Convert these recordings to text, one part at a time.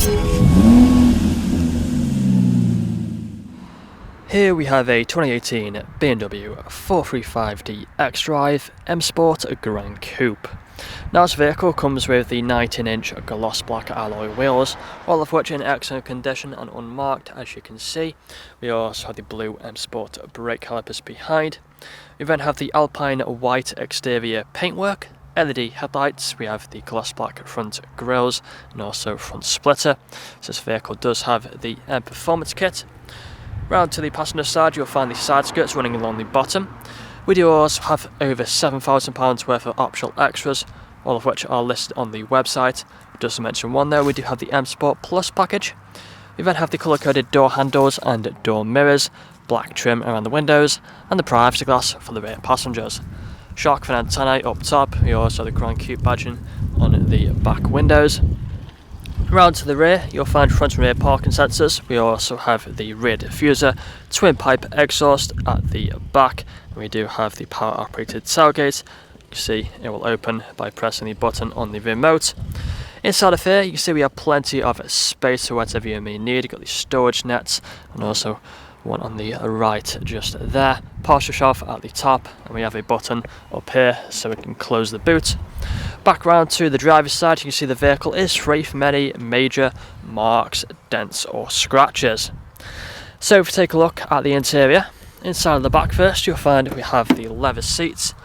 Here we have a 2018 BMW 435D XDRIVE M Sport GRAN Coupe. Now this vehicle comes with the 19-inch gloss black alloy wheels, all of which are in excellent condition and unmarked, as you can see. We also have the blue M Sport brake calipers behind. We then have the Alpine white exterior paintwork, LED headlights, we have the gloss black front grills and also front splitter. So this vehicle does have the M Performance kit. Round to the passenger side, you'll find the side skirts running along the bottom. We do also have over £7,000 worth of optional extras, all of which are listed on the website. Just to mention one there, we do have the M Sport Plus package. We then have the colour-coded door handles and door mirrors, black trim around the windows, and the privacy glass for the rear passengers. Shark fin antennae up top. We also have the GRAN Coupe badging on the back windows. Round to the rear, you'll find front and rear parking sensors. We also have the rear diffuser, twin pipe exhaust at the back, and we do have the power operated tailgate. You can see it will open by pressing the button on the remote. Inside of here, you can see we have plenty of space for whatever you may need. You've got the storage nets and also one on the right just there. Partial shelf at the top, and we have a button up here so we can close the boot. Back round to the driver's side, you can see the vehicle is free from any major marks, dents or scratches. So if we take a look at the interior, inside of the back first, you'll find we have the leather seats.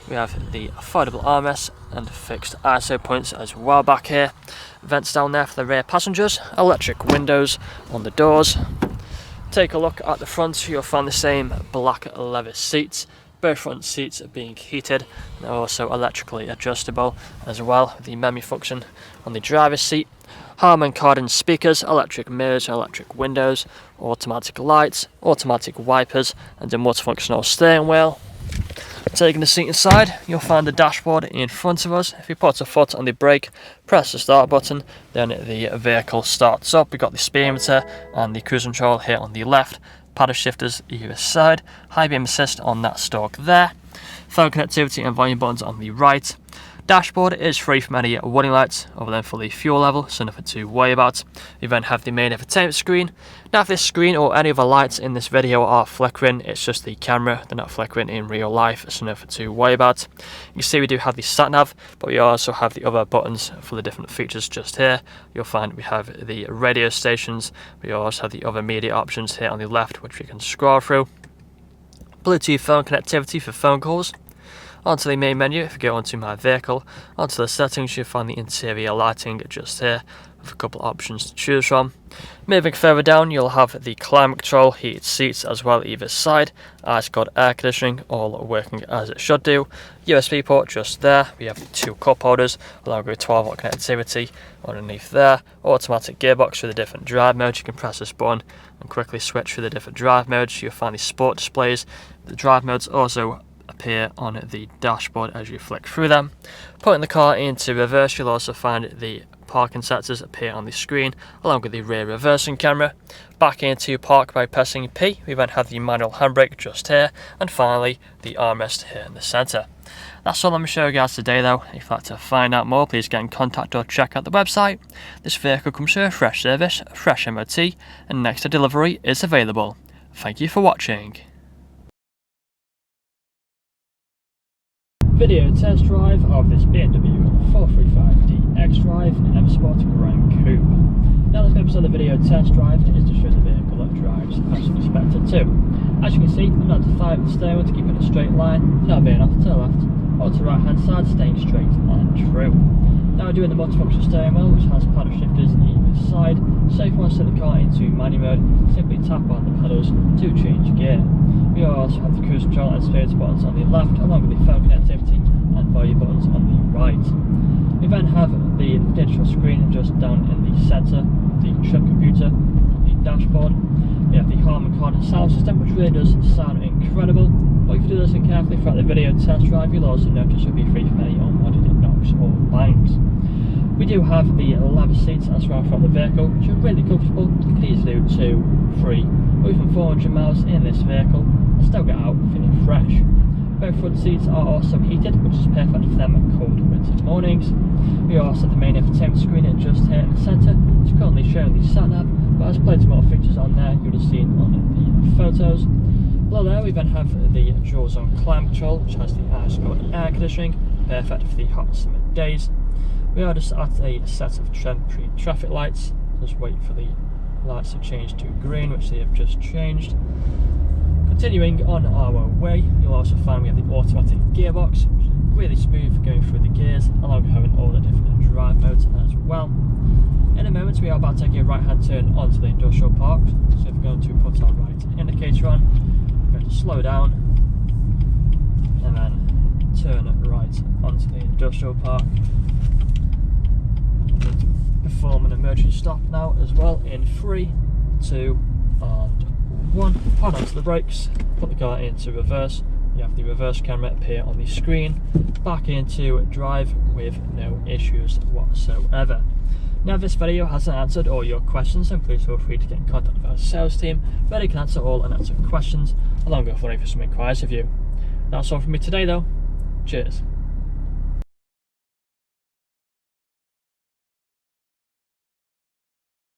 We have the foldable armrests and fixed ISO points as well back here. Vents down there for the rear passengers, electric windows on the doors. Take a look at the front, you'll find the same black leather seats. Both front seats are being heated and are also electrically adjustable as well, with the memory function on the driver's seat. Harman Kardon speakers, electric mirrors, electric windows, automatic lights, automatic wipers and a multifunctional steering wheel. Taking the seat inside, you'll find the dashboard in front of us. If you put a foot on the brake, press the start button, then the vehicle starts up. We've got the speedometer and the cruise control here on the left, paddle shifters either side, high beam assist on that stalk there, phone connectivity and volume buttons on the right. Dashboard is free from any warning lights other than for the fuel level, so nothing to worry about. You then have the main entertainment screen. Now if this screen or any other lights in this video are flickering, it's just the camera, they're not flickering in real life, so nothing to worry about. You can see we do have the sat nav, but we also have the other buttons for the different features just here. You'll find we have the radio stations, we also have the other media options here on the left which we can scroll through. Bluetooth phone connectivity for phone calls. Onto the main menu, if you go onto my vehicle, onto the settings you'll find the interior lighting just here with a couple of options to choose from. Moving further down you'll have the climate control, heated seats as well either side, ice cold air conditioning all working as it should do. USB port just there, we have the two cup holders along with 12-volt connectivity underneath there. Automatic gearbox for the different drive modes, you can press this button and quickly switch through the different drive modes. You'll find the sport displays, the drive modes also appear on the dashboard as you flick through them. Putting the car into reverse, you'll also find the parking sensors appear on the screen along with the rear reversing camera. Back into park by pressing P, we then have the manual handbrake just here, and finally the armrest here in the centre. That's all I'm going to show you guys today though. If you'd like to find out more, please get in contact or check out the website. This vehicle comes with a fresh service, a fresh MOT, and next day delivery is available. Thank you for watching. Video test drive of this BMW 435D XDRIVE M Sport GRAN Coupe. Now this purpose of the video test drive is to show the vehicle that drives as expected to. As you can see, I'm not to fire the steering wheel to keep it in a straight line, now veering off to the left, or to the right hand side, staying straight and true. Now we're doing the multifunction steering wheel which has paddle shifters either side, so if you want to set the car into manual mode, simply tap on the pedals to change gear. We also have the cruise control and speedometer buttons on the left, along with the phone connectivity and volume buttons on the right. We then have the digital screen just down in the centre, the trip computer, the dashboard. We have the Harman Kardon sound system which really does sound incredible, but if you do listen carefully throughout the video test drive you'll also notice you'll be free from any unwanted knocks or bangs. We do have the leather seats as well from the vehicle, which are really comfortable. You can easily do 2, 3, or even 400 miles in this vehicle and still get out feeling fresh. Both front seats are also heated, which is perfect for them at cold winter mornings. We also have the main infotainment screen just here in the centre, which currently showing the sat-nav, but there's plenty more features on there you would have seen on the photos. Below there we then have the dual zone climate control, which has the ice cold air conditioning, perfect for the hot summer days. We are just at a set of temporary traffic lights, just wait for the lights to change to green, which they have just changed. Continuing on our way, you'll also find we have the automatic gearbox, which is really smooth going through the gears, along with having all the different drive modes as well. In a moment we are about to take a right hand turn onto the industrial park, so if we're going to put our right indicator on, we're going to slow down and then turn right onto the industrial park. I'm going to perform an emergency stop now as well in 3, 2 and 1. Hold onto the brakes, put the car into reverse. You have the reverse camera appear on the screen, back into drive with no issues whatsoever. Now if this video hasn't answered all your questions, then please feel free to get in contact with our sales team, where they can answer all unanswered questions, along with running for some inquiries of you. That's all from me today though. Cheers.